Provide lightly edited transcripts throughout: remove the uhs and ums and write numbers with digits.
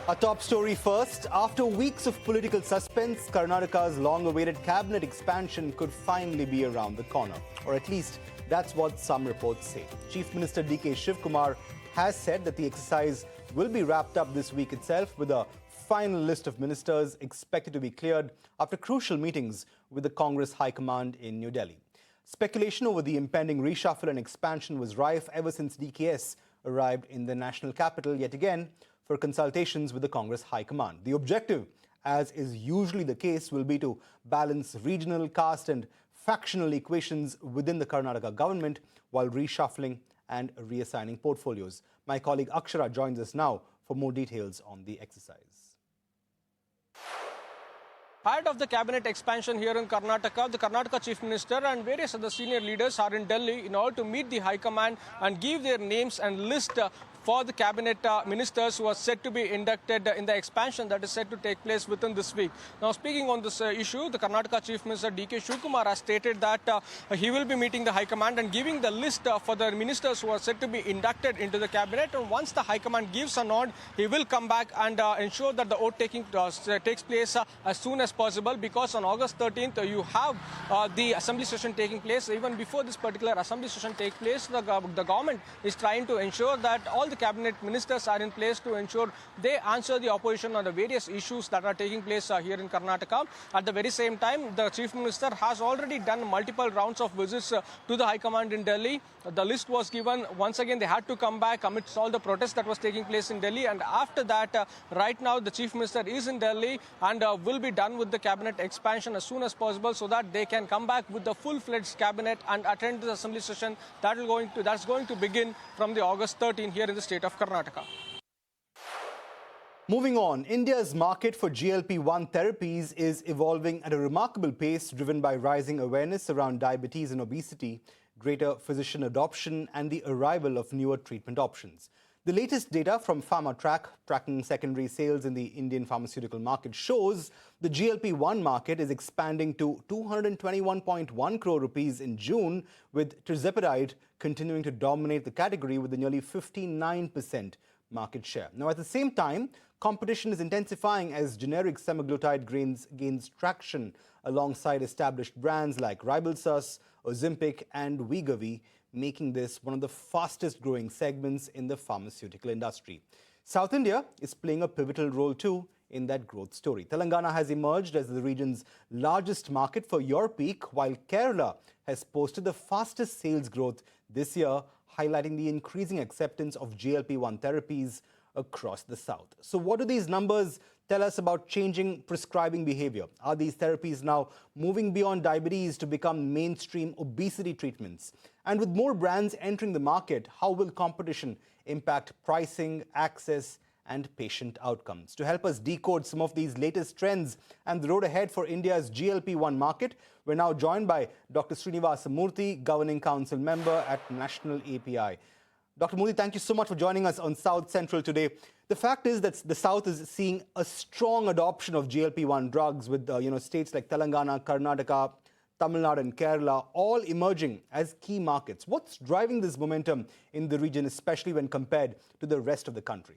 A top story first. After weeks of political suspense, Karnataka's long-awaited cabinet expansion could finally be around the corner. Or at least, that's what some reports say. Chief Minister D.K. Shivkumar has said that the exercise will be wrapped up this week itself, with a final list of ministers expected to be cleared after crucial meetings with the Congress High Command in New Delhi. Speculation over the impending reshuffle and expansion was rife ever since DKS arrived in the national capital yet again for consultations with the Congress High Command. The objective, as is usually the case, will be to balance regional, caste and factional equations within the Karnataka government while reshuffling and reassigning portfolios. My colleague Akshara joins us now for more details on the exercise. Ahead of the cabinet expansion here in Karnataka, the Karnataka Chief Minister and various other senior leaders are in Delhi in order to meet the High Command and give their names and list for the cabinet ministers who are set to be inducted in the expansion that is set to take place within this week. Now, speaking on this issue, the Karnataka Chief Minister D.K. Shivkumar has stated that he will be meeting the High Command and giving the list for the ministers who are set to be inducted into the cabinet. And once the High Command gives a nod, he will come back and ensure that the vote taking takes place as soon as possible, because on August 13th you have the assembly session taking place. Even before this particular assembly session takes place, the government is trying to ensure that all the cabinet ministers are in place to ensure they answer the opposition on the various issues that are taking place here in Karnataka. At the very same time, the Chief Minister has already done multiple rounds of visits to the High Command in Delhi. The list was given. Once again, they had to come back amidst all the protests that was taking place in Delhi. And after that, right now, the Chief Minister is in Delhi and will be done with the cabinet expansion as soon as possible, so that they can come back with the full-fledged cabinet and attend the assembly session that's going to begin from the August 13 here in the state of Karnataka. Moving on, India's market for GLP-1 therapies is evolving at a remarkable pace, driven by rising awareness around diabetes and obesity, greater physician adoption, and the arrival of newer treatment options. The latest data from PharmaTrack, tracking secondary sales in the Indian pharmaceutical market, shows the GLP-1 market is expanding to 221.1 crore rupees in June, with tirzepatide continuing to dominate the category with a nearly 59% market share. Now, at the same time, competition is intensifying as generic semaglutide gains traction alongside established brands like Ribelsus, Ozempic and Wegovy, making this one of the fastest growing segments in the pharmaceutical industry. South India is playing a pivotal role too in that growth story. Telangana has emerged as the region's largest market for your peak, while Kerala has posted the fastest sales growth this year, highlighting the increasing acceptance of GLP-1 therapies across the south. So what do these numbers tell us about changing prescribing behavior? Are these therapies now moving beyond diabetes to become mainstream obesity treatments? And with more brands entering the market, how will competition impact pricing, access, and patient outcomes? To help us decode some of these latest trends and the road ahead for India's GLP-1 market, we're now joined by Dr. Srinivasa Murthy, Governing Council member at National API. Dr. Murthy, thank you so much for joining us on South Central today. The fact is that the South is seeing a strong adoption of GLP-1 drugs, with states like Telangana, Karnataka, Tamil Nadu and Kerala all emerging as key markets. What's driving this momentum in the region, especially when compared to the rest of the country?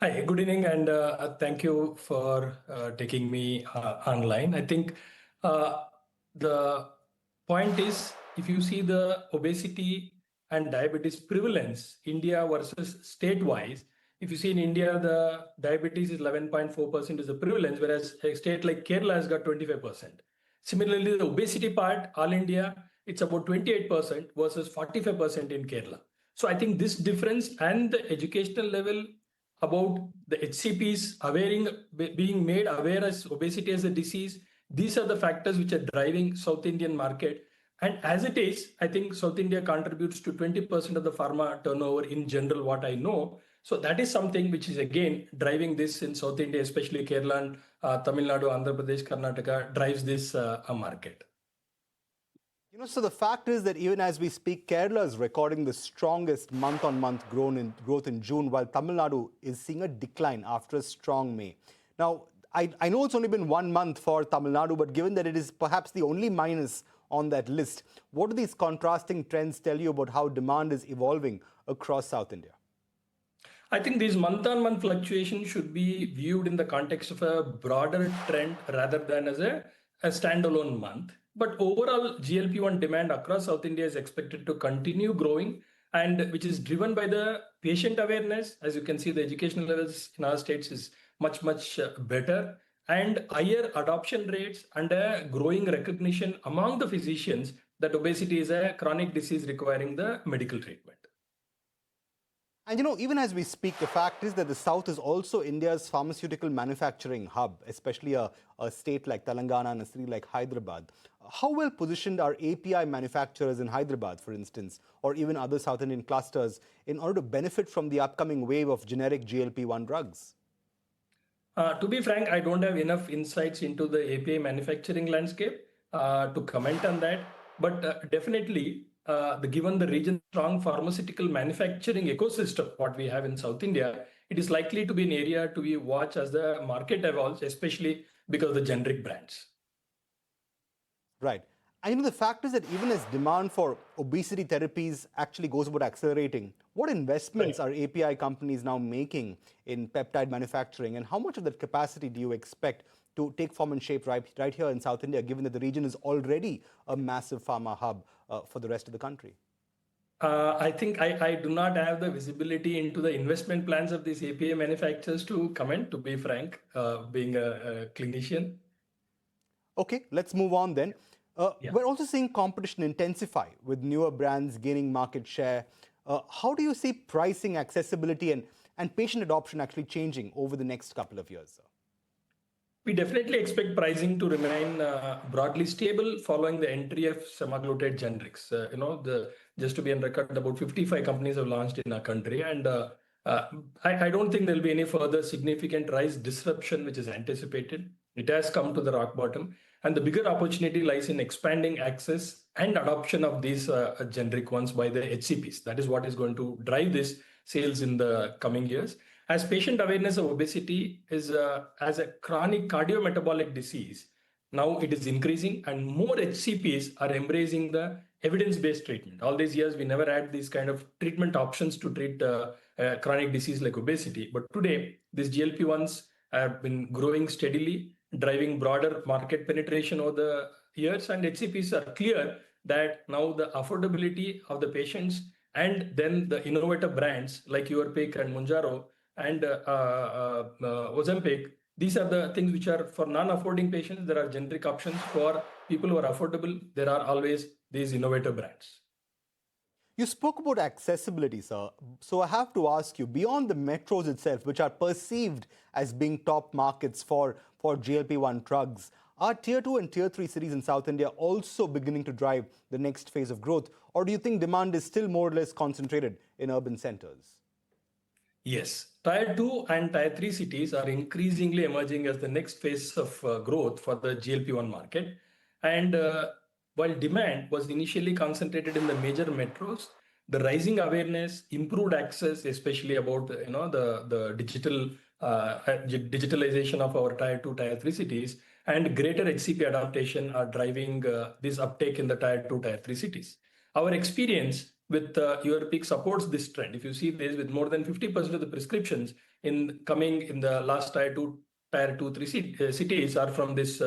Hi, good evening, and thank you for taking me online. I think the point is, if you see the obesity and diabetes prevalence, India versus state-wise, if you see in India, the diabetes is 11.4% is the prevalence, whereas a state like Kerala has got 25%. Similarly, the obesity part, all India, it's about 28% versus 45% in Kerala. So I think this difference and the educational level about the HCPs being made aware as obesity as a disease, these are the factors which are driving South Indian market. And as it is, I think South India contributes to 20% of the pharma turnover in general, what I know. So that is something which is again driving this in South India, especially Kerala and Tamil Nadu, Andhra Pradesh, Karnataka, drives this market. So the fact is that even as we speak, Kerala is recording the strongest month-on-month growth in June, while Tamil Nadu is seeing a decline after a strong May. Now, I know it's only been 1 month for Tamil Nadu, but given that it is perhaps the only minus on that list, what do these contrasting trends tell you about how demand is evolving across South India? I think these month-on-month fluctuations should be viewed in the context of a broader trend rather than as a standalone month. But overall, GLP-1 demand across South India is expected to continue growing, and which is driven by the patient awareness. As you can see, the educational levels in our states is much better, and higher adoption rates and a growing recognition among the physicians that obesity is a chronic disease requiring the medical treatment. And even as we speak, the fact is that the South is also India's pharmaceutical manufacturing hub, especially a state like Telangana and a city like Hyderabad. How well positioned are API manufacturers in Hyderabad, for instance, or even other South Indian clusters in order to benefit from the upcoming wave of generic GLP-1 drugs? To be frank, I don't have enough insights into the API manufacturing landscape to comment on that. But definitely, given the region's strong pharmaceutical manufacturing ecosystem, what we have in South India, it is likely to be an area to be watched as the market evolves, especially because of the generic brands. Right. And the fact is that even as demand for obesity therapies actually goes about accelerating, what investments are API companies now making in peptide manufacturing, and how much of that capacity do you expect to take form and shape right here in South India, given that the region is already a massive pharma hub for the rest of the country? I think I do not have the visibility into the investment plans of these API manufacturers to comment, to be frank, being a clinician. Okay, let's move on then. We're also seeing competition intensify with newer brands gaining market share. How do you see pricing, accessibility, and patient adoption actually changing over the next couple of years, sir? We definitely expect pricing to remain broadly stable following the entry of semaglutide generics. Just to be on record, about 55 companies have launched in our country, and I don't think there'll be any further significant price disruption which is anticipated. It has come to the rock bottom, and the bigger opportunity lies in expanding access and adoption of these generic ones by the HCPs. That is what is going to drive this sales in the coming years. As patient awareness of obesity is as a chronic cardiometabolic disease, now it is increasing, and more HCPs are embracing the evidence-based treatment. All these years, we never had these kind of treatment options to treat chronic disease like obesity. But today, these GLP-1s have been growing steadily, driving broader market penetration over the years, and HCPs are clear that now the affordability of the patients and then the innovative brands like Urpic and Mounjaro and Ozempic, these are the things which are for non-affording patients. There are generic options. For people who are affordable, there are always these innovative brands. You spoke about accessibility, sir. So I have to ask you, beyond the metros itself, which are perceived as being top markets for GLP-1 drugs, are Tier 2 and Tier 3 cities in South India also beginning to drive the next phase of growth? Or do you think demand is still more or less concentrated in urban centers? Yes, Tier 2 and Tier 3 cities are increasingly emerging as the next phase of growth for the GLP-1 market. And while demand was initially concentrated in the major metros, the rising awareness, improved access, especially about the digitalization of our Tier 2, Tier 3 cities, and greater HCP adaptation are driving this uptake in the Tier 2, Tier 3 cities. Our experience with Urpic supports this trend. If you see this, with more than 50% of the prescriptions coming in the last Tier 2, 3 cities are from these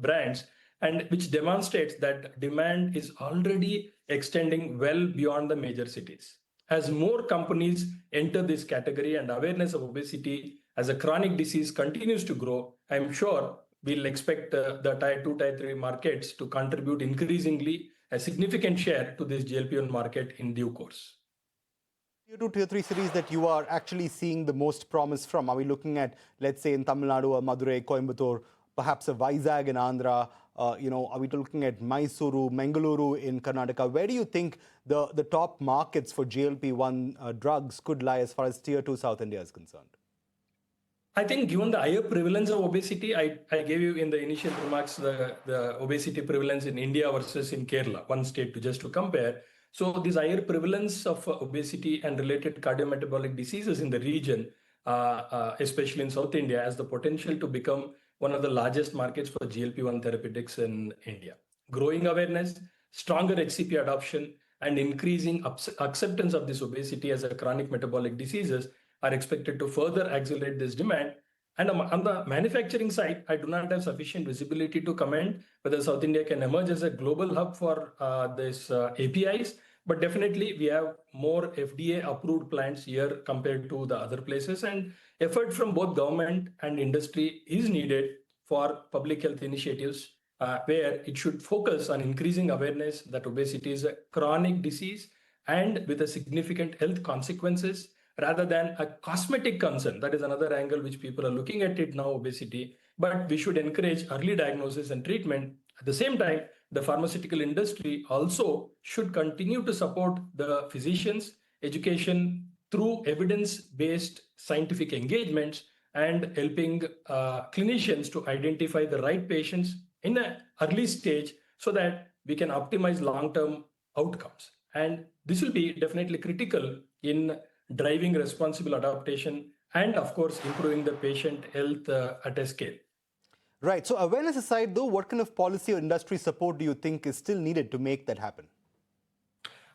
brands, and which demonstrates that demand is already extending well beyond the major cities. As more companies enter this category and awareness of obesity as a chronic disease continues to grow, I'm sure we'll expect the Tier 2, Tier 3 markets to contribute increasingly a significant share to this GLP-1 market in due course. Tier 2, Tier 3 cities that you are actually seeing the most promise from? Are we looking at, let's say, in Tamil Nadu, or Madurai, Coimbatore, perhaps a Vizag in Andhra? Are we looking at Mysuru, Mangaluru in Karnataka? Where do you think the top markets for GLP-1 drugs could lie as far as Tier 2 South India is concerned? I think given the higher prevalence of obesity, I gave you in the initial remarks the obesity prevalence in India versus in Kerala, one state just to compare. So this higher prevalence of obesity and related cardiometabolic diseases in the region, especially in South India, has the potential to become one of the largest markets for GLP-1 therapeutics in India. Growing awareness, stronger HCP adoption, and increasing acceptance of this obesity as a chronic metabolic diseases are expected to further accelerate this demand. And on the manufacturing side, I do not have sufficient visibility to comment whether South India can emerge as a global hub for this APIs. But definitely, we have more FDA-approved plants here compared to the other places. And effort from both government and industry is needed for public health initiatives where it should focus on increasing awareness that obesity is a chronic disease and with a significant health consequences rather than a cosmetic concern. That is another angle which people are looking at it now, obesity. But we should encourage early diagnosis and treatment. At the same time, the pharmaceutical industry also should continue to support the physicians' education through evidence-based scientific engagements and helping clinicians to identify the right patients in an early stage so that we can optimize long-term outcomes. And this will be definitely critical in driving responsible adaptation and, of course, improving the patient health at a scale. Right. So awareness aside, though, what kind of policy or industry support do you think is still needed to make that happen?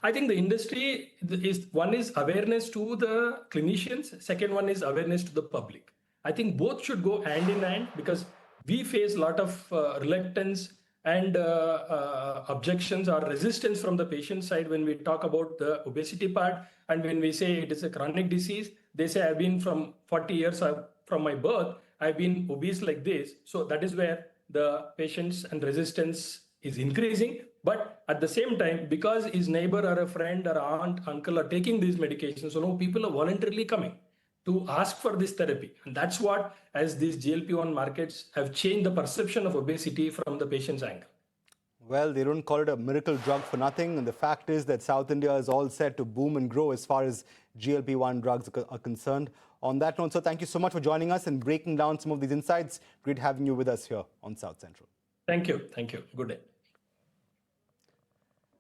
I think the industry is one is awareness to the clinicians. Second one is awareness to the public. I think both should go hand in hand because we face a lot of reluctance and objections or resistance from the patient side when we talk about the obesity part. And when we say it is a chronic disease, they say I've been from 40 years from my birth, I've been obese like this. So that is where the patients and resistance is increasing. But at the same time, because his neighbor or a friend or aunt, uncle are taking these medications, so now people are voluntarily coming to ask for this therapy. And that's what, as these GLP-1 markets have changed the perception of obesity from the patient's angle. Well, they don't call it a miracle drug for nothing. And the fact is that South India is all set to boom and grow as far as GLP-1 drugs are concerned. On that note, sir, thank you so much for joining us and breaking down some of these insights. Great having you with us here on South Central. Thank you. Thank you. Good day.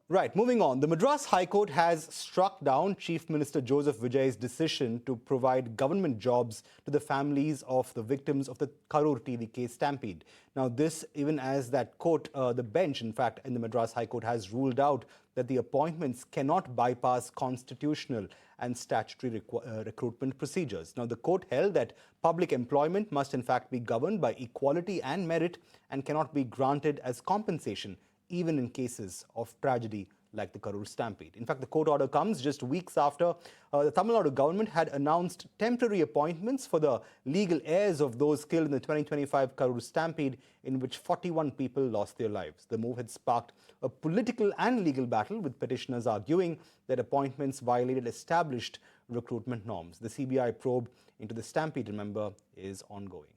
Right, moving on. The Madras High Court has struck down Chief Minister Joseph Vijay's decision to provide government jobs to the families of the victims of the Karur TV case stampede. Now, this even as that court, the bench, in fact, in the Madras High Court has ruled out that the appointments cannot bypass constitutional and statutory recruitment procedures. Now, the court held that public employment must in fact be governed by equality and merit and cannot be granted as compensation even in cases of tragedy like the Karur stampede. In fact, the court order comes just weeks after the Tamil Nadu government had announced temporary appointments for the legal heirs of those killed in the 2025 Karur stampede, in which 41 people lost their lives. The move had sparked a political and legal battle, with petitioners arguing that appointments violated established recruitment norms. The CBI probe into the stampede, remember, is ongoing.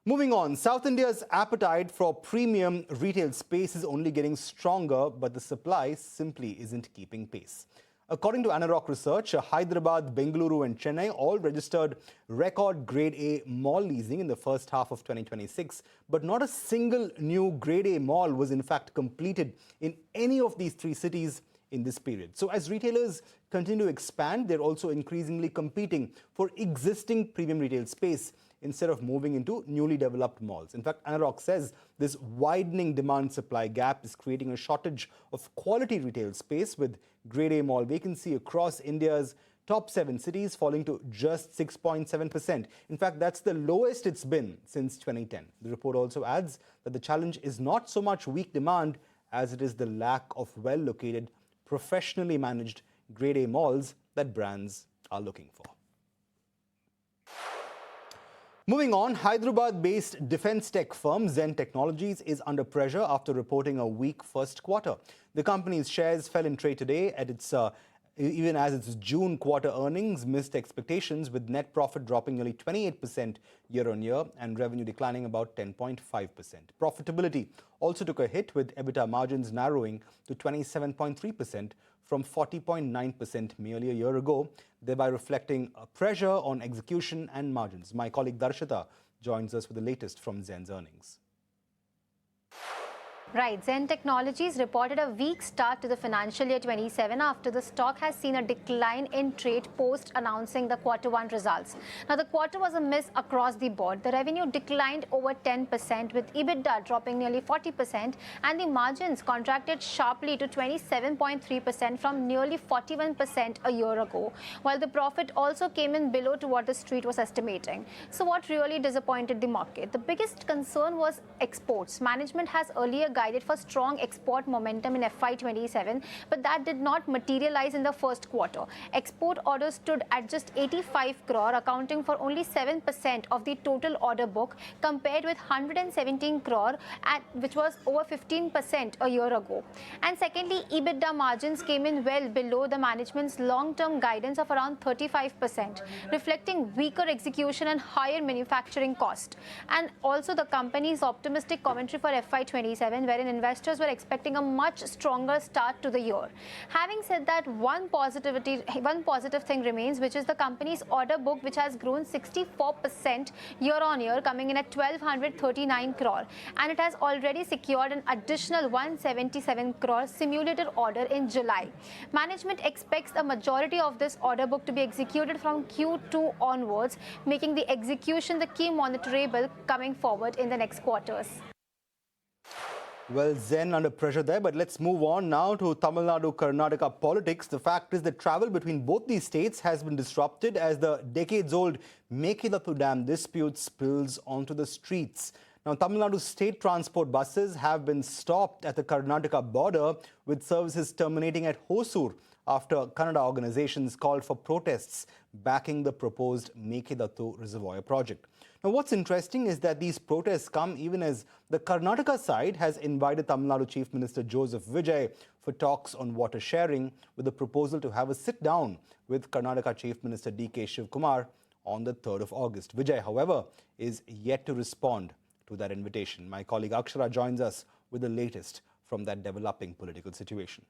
Moving on, South India's appetite for premium retail space is only getting stronger, but the supply simply isn't keeping pace. According to Anarock research, Hyderabad, Bengaluru and Chennai all registered record Grade A mall leasing in the first half of 2026, but not a single new Grade A mall was in fact completed in any of these three cities in this period. So as retailers continue to expand, they're also increasingly competing for existing premium retail space instead of moving into newly developed malls. In fact, Anarock says this widening demand-supply gap is creating a shortage of quality retail space, with Grade A mall vacancy across India's top 7 cities falling to just 6.7%. In fact, that's the lowest it's been since 2010. The report also adds that the challenge is not so much weak demand as it is the lack of well-located, professionally managed Grade A malls that brands are looking for. Moving on, Hyderabad-based defense tech firm Zen Technologies is under pressure after reporting a weak first quarter. The company's shares fell in trade today at even as its June quarter earnings missed expectations, with net profit dropping nearly 28% year-on-year and revenue declining about 10.5%. Profitability also took a hit, with EBITDA margins narrowing to 27.3% from 40.9% merely a year ago, thereby reflecting a pressure on execution and margins. My colleague Darshita joins us with the latest from Zen's earnings. Right. Zen Technologies reported a weak start to the financial year 27 after the stock has seen a decline in trade post announcing the Q1 results. Now, the quarter was a miss across the board. The revenue declined over 10%, with EBITDA dropping nearly 40%, and the margins contracted sharply to 27.3% from nearly 41% a year ago, while the profit also came in below to what the street was estimating. So, what really disappointed the market? The biggest concern was exports. Management has earlier guided for strong export momentum in FY27, but that did not materialize in the first quarter. Export orders stood at just 85 crore, accounting for only 7% of the total order book, compared with 117 crore, which was over 15% a year ago. And secondly, EBITDA margins came in well below the management's long-term guidance of around 35%, reflecting weaker execution and higher manufacturing cost. And also the company's optimistic commentary for FY27, wherein investors were expecting a much stronger start to the year. Having said that, one positive thing remains, which is the company's order book, which has grown 64% year on year, coming in at 1239 crore, and it has already secured an additional 177 crore simulated order in July. Management expects the majority of this order book to be executed from Q2 onwards, making the execution the key monitorable coming forward in the next quarters. Well, Zen under pressure there, but let's move on now to Tamil Nadu-Karnataka politics. The fact is that travel between both these states has been disrupted as the decades-old Mekedatu Dam dispute spills onto the streets. Now, Tamil Nadu state transport buses have been stopped at the Karnataka border, with services terminating at Hosur after Kannada organizations called for protests backing the proposed Mekedatu Reservoir project. Now, what's interesting is that these protests come even as the Karnataka side has invited Tamil Nadu Chief Minister Joseph Vijay for talks on water sharing, with a proposal to have a sit-down with Karnataka Chief Minister D.K. Shivkumar on the 3rd of August. Vijay, however, is yet to respond to that invitation. My colleague Akshara joins us with the latest from that developing political situation.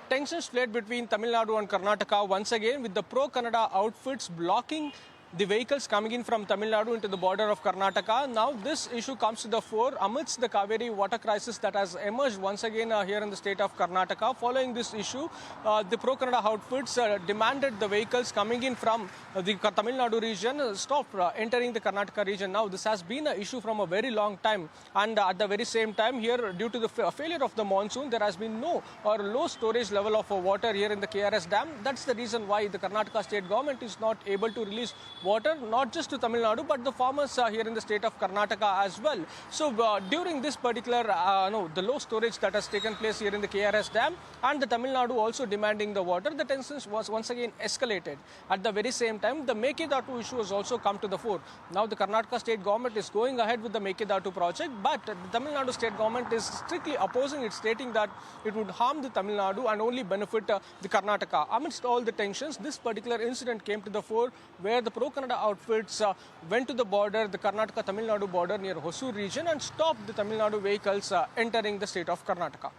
Tensions flared between Tamil Nadu and Karnataka once again, with the pro-Kannada outfits blocking the vehicles coming in from Tamil Nadu into the border of Karnataka. Now this issue comes to the fore amidst the Kaveri water crisis that has emerged once again here in the state of Karnataka. Following this issue, the pro-Kannada outfits demanded the vehicles coming in from the Tamil Nadu region stop entering the Karnataka region. Now this has been an issue from a very long time, and at the very same time here, due to the failure of the monsoon, there has been no or low storage level of water here in the KRS dam. That's the reason why the Karnataka state government is not able to release water, not just to Tamil Nadu, but the farmers here in the state of Karnataka as well. So during this particular, the low storage that has taken place here in the KRS dam, and the Tamil Nadu also demanding the water, the tensions was once again escalated. At the very same time, the Mekedatu issue has also come to the fore. Now the Karnataka state government is going ahead with the Mekedatu project, but the Tamil Nadu state government is strictly opposing it, stating that it would harm the Tamil Nadu and only benefit the Karnataka. Amidst all the tensions, this particular incident came to the fore, where the pro-Kannada outfits went to the border, the Karnataka-Tamil Nadu border near Hosur region, and stopped the Tamil Nadu vehicles entering the state of Karnataka.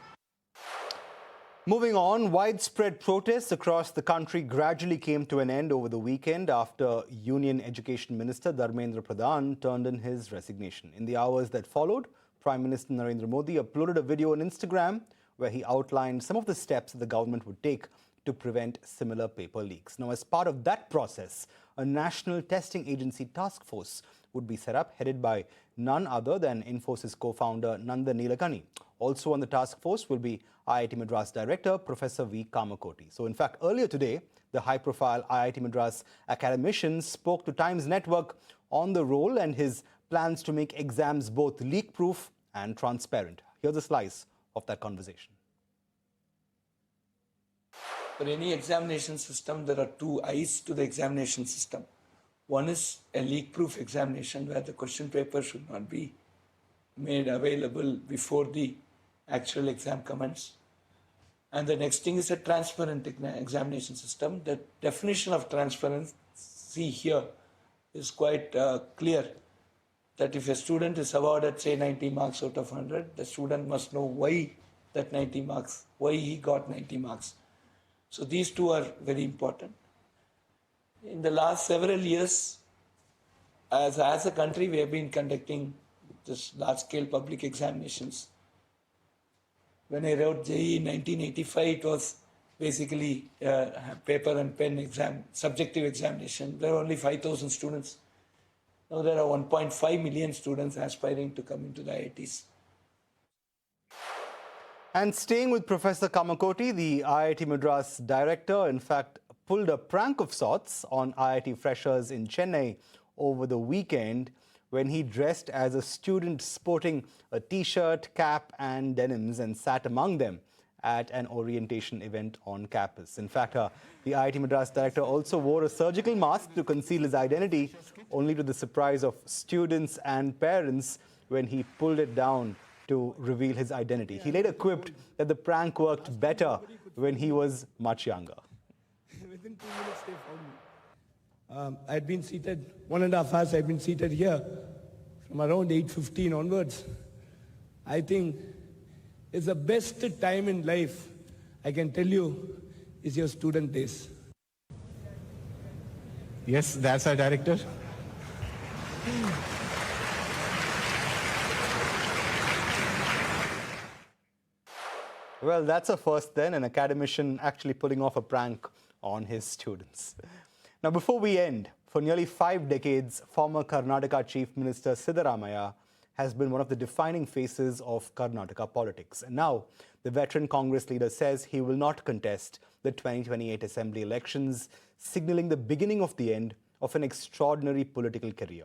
Moving on, widespread protests across the country gradually came to an end over the weekend after Union Education Minister Dharmendra Pradhan turned in his resignation. In the hours that followed, Prime Minister Narendra Modi uploaded a video on Instagram where he outlined some of the steps that the government would take to prevent similar paper leaks. Now, as part of that process, a national testing agency task force would be set up, headed by none other than Infosys co-founder Nandan Nilekani. Also on the task force will be IIT Madras Director Professor V. Kamakoti. So in fact, earlier today, the high-profile IIT Madras academician spoke to Times Network on the role and his plans to make exams both leak-proof and transparent. Here's a slice of that conversation. For any examination system, there are two eyes to the examination system. One is a leak-proof examination where the question paper should not be made available before the actual exam commences. And the next thing is a transparent examination system. The definition of transparency here is quite clear, that if a student is awarded, say, 90 marks out of 100, the student must know why that 90 marks, why he got 90 marks. So these two are very important. In the last several years, as a country, we have been conducting just large-scale public examinations. When I wrote JEE in 1985, it was basically paper and pen exam, subjective examination. There were only 5,000 students. Now there are 1.5 million students aspiring to come into the IITs. And staying with Professor Kamakoti, the IIT Madras director, in fact, pulled a prank of sorts on IIT freshers in Chennai over the weekend when he dressed as a student sporting a t-shirt, cap and denims and sat among them at an orientation event on campus. In fact, the IIT Madras director also wore a surgical mask to conceal his identity, only to the surprise of students and parents when he pulled it down to reveal his identity. He later quipped that the prank worked better when he was much younger. Within 2 minutes, they found me. I'd been seated, 1.5 hours, I'd been seated here from around 8:15 onwards. I think it's the best time in life, I can tell you, is your student days. Yes, that's our director. Well, that's a first then, an academician actually pulling off a prank on his students. Now, before we end, for nearly 5 decades, former Karnataka Chief Minister Siddaramaiah has been one of the defining faces of Karnataka politics. And now, the veteran Congress leader says he will not contest the 2028 Assembly elections, signaling the beginning of the end of an extraordinary political career.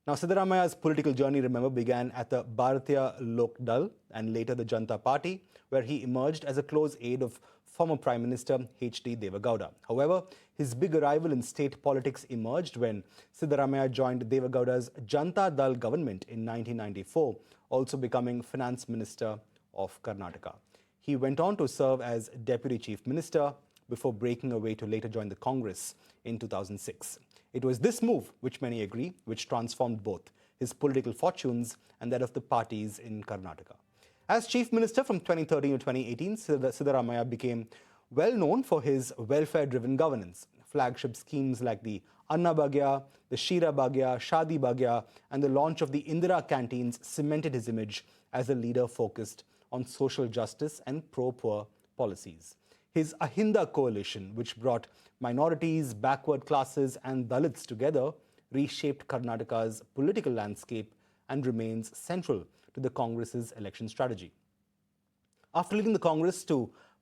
Now, Siddaramaiah's political journey, remember, began at the Bharatiya Lok Dal and later the Janata Party, where he emerged as a close aide of former Prime Minister H.D. Deve Gowda. However, his big arrival in state politics emerged when Siddaramaiah joined Deve Gowda's Janata Dal government in 1994, also becoming Finance Minister of Karnataka. He went on to serve as Deputy Chief Minister before breaking away to later join the Congress in 2006. It was this move, which many agree, which transformed both his political fortunes and that of the parties in Karnataka. As Chief Minister from 2013 to 2018, Siddaramaiah became well known for his welfare-driven governance. Flagship schemes like the Anna Bhagya, the Shira Bhagya, Shadi Bhagya, and the launch of the Indira canteens cemented his image as a leader focused on social justice and pro-poor policies. His Ahinda coalition, which brought minorities, backward classes and Dalits together, reshaped Karnataka's political landscape and remains central to the Congress's election strategy. After leading the Congress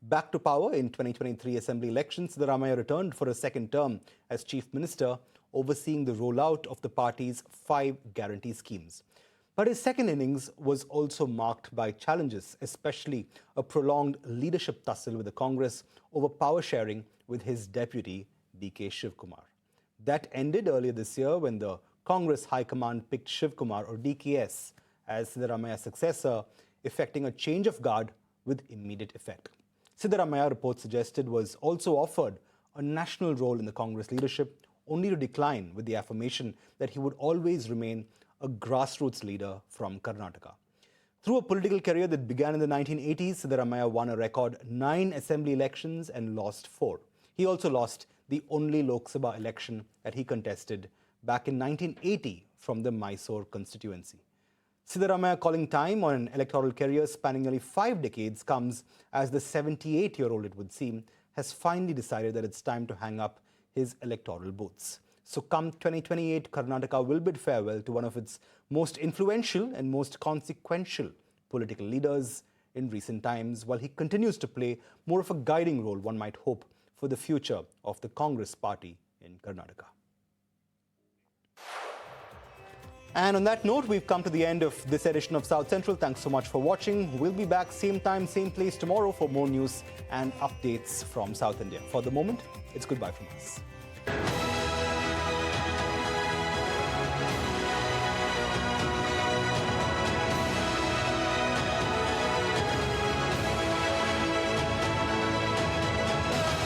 back to power in 2023 Assembly elections, Siddaramaiah returned for a second term as Chief Minister, overseeing the rollout of the party's 5 guarantee schemes. But his second innings was also marked by challenges, especially a prolonged leadership tussle with the Congress over power sharing with his deputy, D.K. Shivkumar. That ended earlier this year when the Congress High Command picked Shivkumar, or DKS, as Siddaramaiah's successor, effecting a change of guard with immediate effect. Siddaramaiah, reports suggested, was also offered a national role in the Congress leadership, only to decline with the affirmation that he would always remain a grassroots leader from Karnataka. Through a political career that began in the 1980s, Siddaramaiah won a record 9 assembly elections and lost 4. He also lost the only Lok Sabha election that he contested back in 1980 from the Mysore constituency. Siddaramaiah calling time on an electoral career spanning nearly 5 decades comes as the 78-year-old, it would seem, has finally decided that it's time to hang up his electoral boots. So come 2028, Karnataka will bid farewell to one of its most influential and most consequential political leaders in recent times, while he continues to play more of a guiding role, one might hope, for the future of the Congress party in Karnataka. And on that note, we've come to the end of this edition of South Central. Thanks so much for watching. We'll be back same time, same place tomorrow for more news and updates from South India. For the moment, it's goodbye from us.